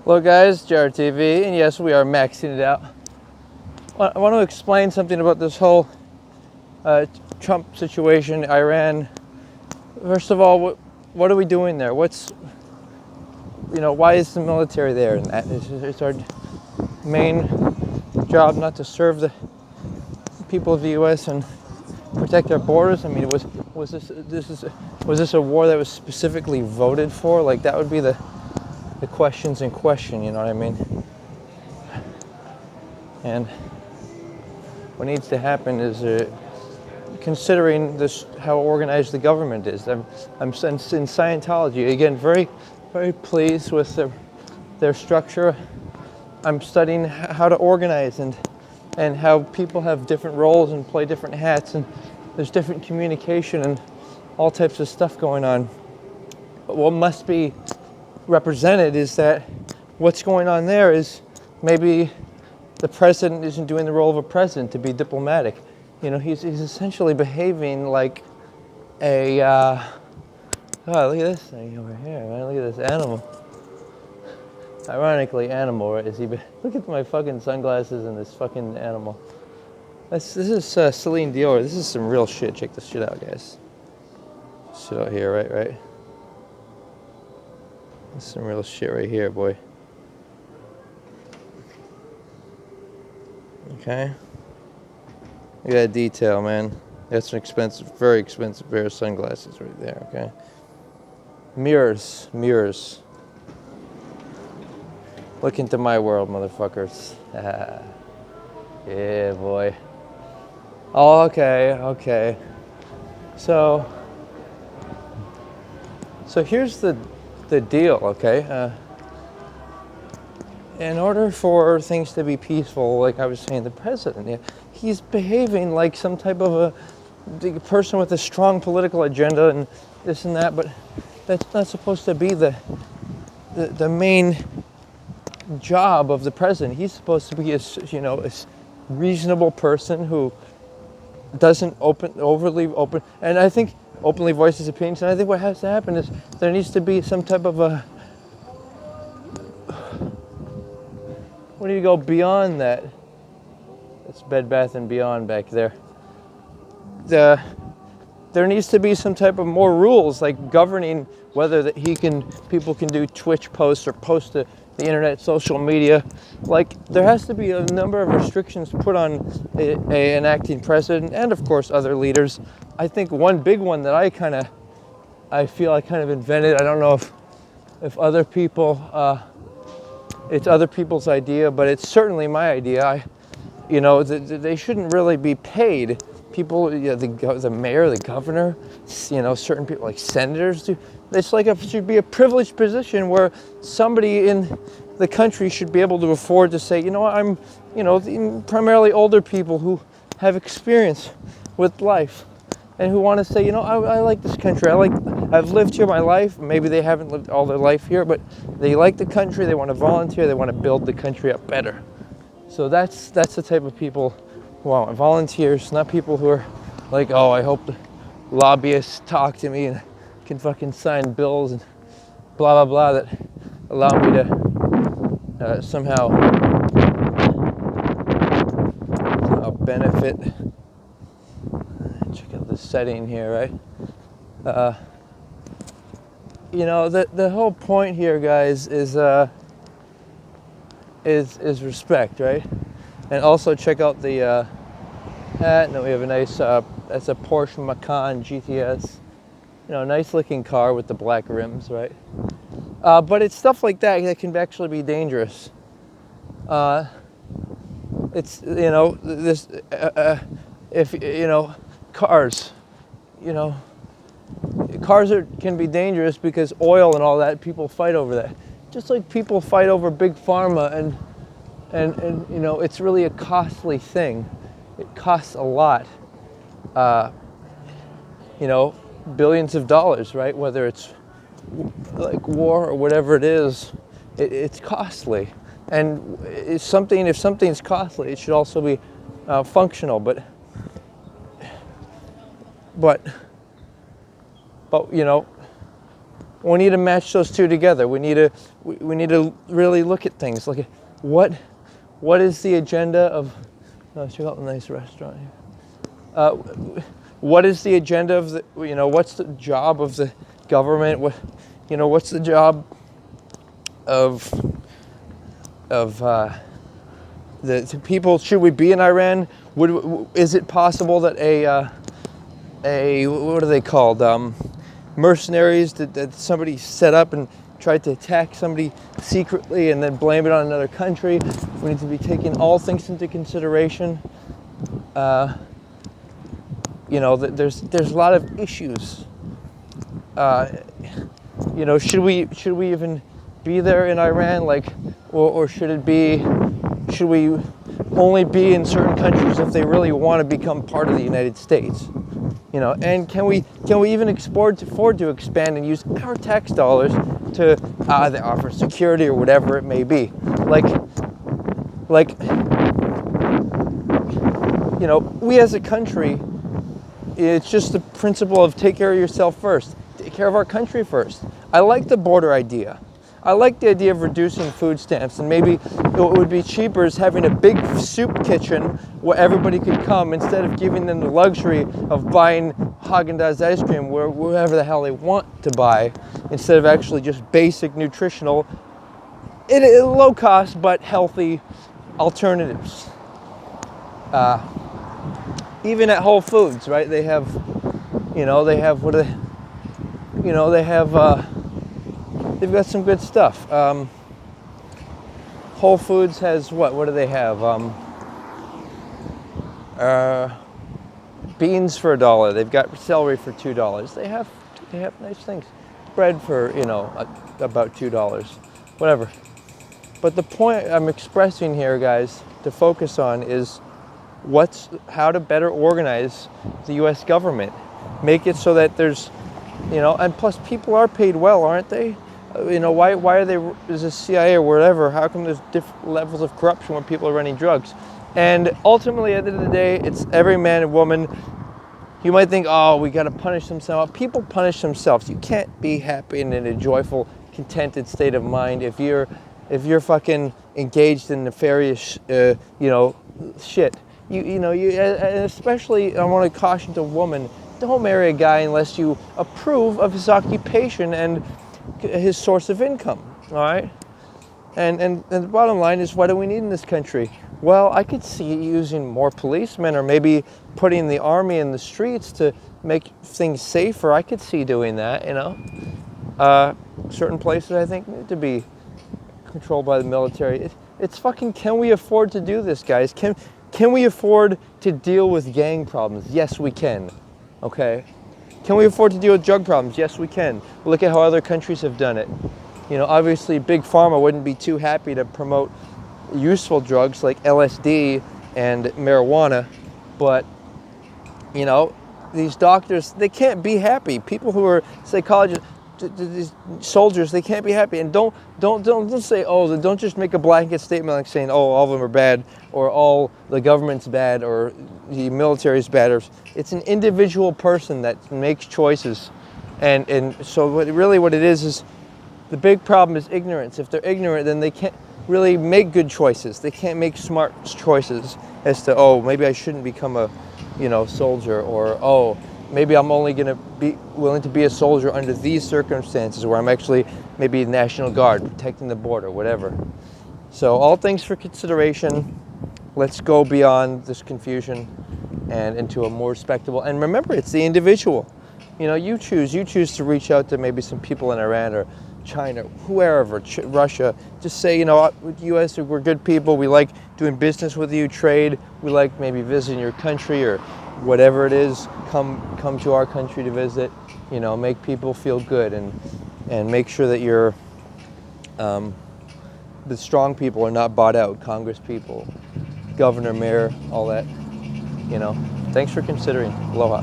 Hello guys, JRTV, and yes, we are maxing it out. I want to explain something about this whole Trump situation, Iran. First of all, what are we doing there? Why is the military there? And that it's our main job not to serve the people of the U.S. and protect our borders. I mean, was this a war that was specifically voted for? Like that would be the questions in question. You know what I mean? And what needs to happen is considering this how organized the government is. I'm in Scientology again, very pleased with their structure. I'm studying how to organize and how people have different roles and play different hats, and there's different communication and all types of stuff going on. But what must be represented is that what's going on there is maybe the president isn't doing the role of a president to be diplomatic. You know, he's essentially behaving like a, oh, look at this thing over here, man. Look at this animal. Ironically, animal, right? Look at my fucking sunglasses and this fucking animal. This is Celine Dior. This is some real shit. Check this shit out, guys. Shit out here, right? This is some real shit right here, boy. Okay. Look at that detail, man. That's an expensive, very expensive pair of sunglasses right there, okay? Mirrors. Look into my world, motherfuckers. Yeah, boy. Oh, okay. So here's the deal, okay? In order for things to be peaceful, like I was saying, the president, he's behaving like some type of a person with a strong political agenda and this and that, but that's not supposed to be the main job of the president. He's supposed to be a reasonable person who doesn't overly open, and I think openly voices opinions. And I think what has to happen is there needs to be some type of a. What do you go beyond that? It's Bed Bath & Beyond back there. There needs to be some type of more rules, like governing whether people can do Twitch posts or post to the internet, social media. Like there has to be a number of restrictions put on an acting president and of course other leaders. I think one big one that I feel I kind of invented. I don't know if other people. It's other people's idea, but it's certainly my idea. They shouldn't really be paid. People, the mayor, the governor, certain people like senators do. It's like it should be a privileged position where somebody in the country should be able to afford to say, primarily older people who have experience with life and who want to say, I like this country. I've lived here my life. Maybe they haven't lived all their life here, but they like the country. They want to volunteer. They want to build the country up better. So that's the type of people who want volunteers, not people who are like, oh, I hope the lobbyists talk to me and can fucking sign bills and blah, blah, blah that allow me to somehow benefit. Check out the setting here, right? The whole point here, guys, is respect, right? And also check out the hat. And then we have a nice, that's a Porsche Macan GTS. Nice looking car with the black rims, right? But it's stuff like that can actually be dangerous. It's, this, if, cars, cars can be dangerous because oil and all that, people fight over that. Just like people fight over big pharma and it's really a costly thing. It costs a lot, billions of dollars, right? Whether it's like war or whatever it is, it's costly. And if something's costly, it should also be functional. But We need to match those two together. We need to really look at things. Look at what is the agenda of. Oh, check out the nice restaurant here. What is the agenda of the? What's the job of the government? What's the job of the people? Should we be in Iran? Is it possible that a what are they called? Mercenaries that somebody set up and tried to attack somebody secretly and then blame it on another country. We need to be taking all things into consideration. There's a lot of issues. Should we even be there in Iran? Or should we only be in certain countries if they really want to become part of the United States? And can we even afford to expand and use our tax dollars to either offer security or whatever it may be? We as a country, it's just the principle of take care of yourself first, take care of our country first. I like the border idea. I like the idea of reducing food stamps, and maybe it would be cheaper as having a big soup kitchen where everybody could come instead of giving them the luxury of buying Haagen-Dazs ice cream wherever the hell they want to buy, instead of actually just basic nutritional, low cost but healthy alternatives. Even at Whole Foods, right? They have they've got some good stuff. Whole Foods has what do they have? Beans for $1. They've got celery for $2. They have nice things. Bread for about $2, whatever. But the point I'm expressing here, guys, to focus on is how to better organize the U.S. government. Make it so that there's, and plus people are paid well, aren't they? Why are they, is the CIA or whatever, how come there's different levels of corruption when people are running drugs? And ultimately, at the end of the day, it's every man and woman. You might think, oh, we got to punish themselves. People punish themselves. You can't be happy and in a joyful, contented state of mind if you're fucking engaged in nefarious, shit. And especially, I want to caution to women, don't marry a guy unless you approve of his occupation and his source of income, all right? And the bottom line is, what do we need in this country? Well, I could see using more policemen, or maybe putting the army in the streets to make things safer. I could see doing that, Certain places, I think, need to be controlled by the military. It's fucking, can we afford to do this, guys? Can we afford to deal with gang problems? Yes, we can, okay? Can we afford to deal with drug problems? Yes, we can. Look at how other countries have done it. Obviously, Big Pharma wouldn't be too happy to promote useful drugs like LSD and marijuana, but, these doctors, they can't be happy. People who are psychologists, these soldiers, they can't be happy. And don't say, don't just make a blanket statement like saying, all of them are bad, or all the government's bad, or the military's bad. Or it's an individual person that makes choices, and so what it is the big problem is ignorance. If they're ignorant, then they can't really make good choices. They can't make smart choices as to, maybe I shouldn't become a soldier, or maybe I'm only going to be willing to be a soldier under these circumstances where I'm actually maybe National Guard, protecting the border, whatever. So all things for consideration. Let's go beyond this confusion and into a more respectable. And remember, it's the individual. You choose to reach out to maybe some people in Iran or China, whoever, Russia. Just say, U.S., we're good people. We like doing business with you, trade. We like maybe visiting your country or whatever it is. Come to our country to visit. Make people feel good and make sure that you're the strong people are not bought out. Congress people, governor, mayor, all that. Thanks for considering. Aloha.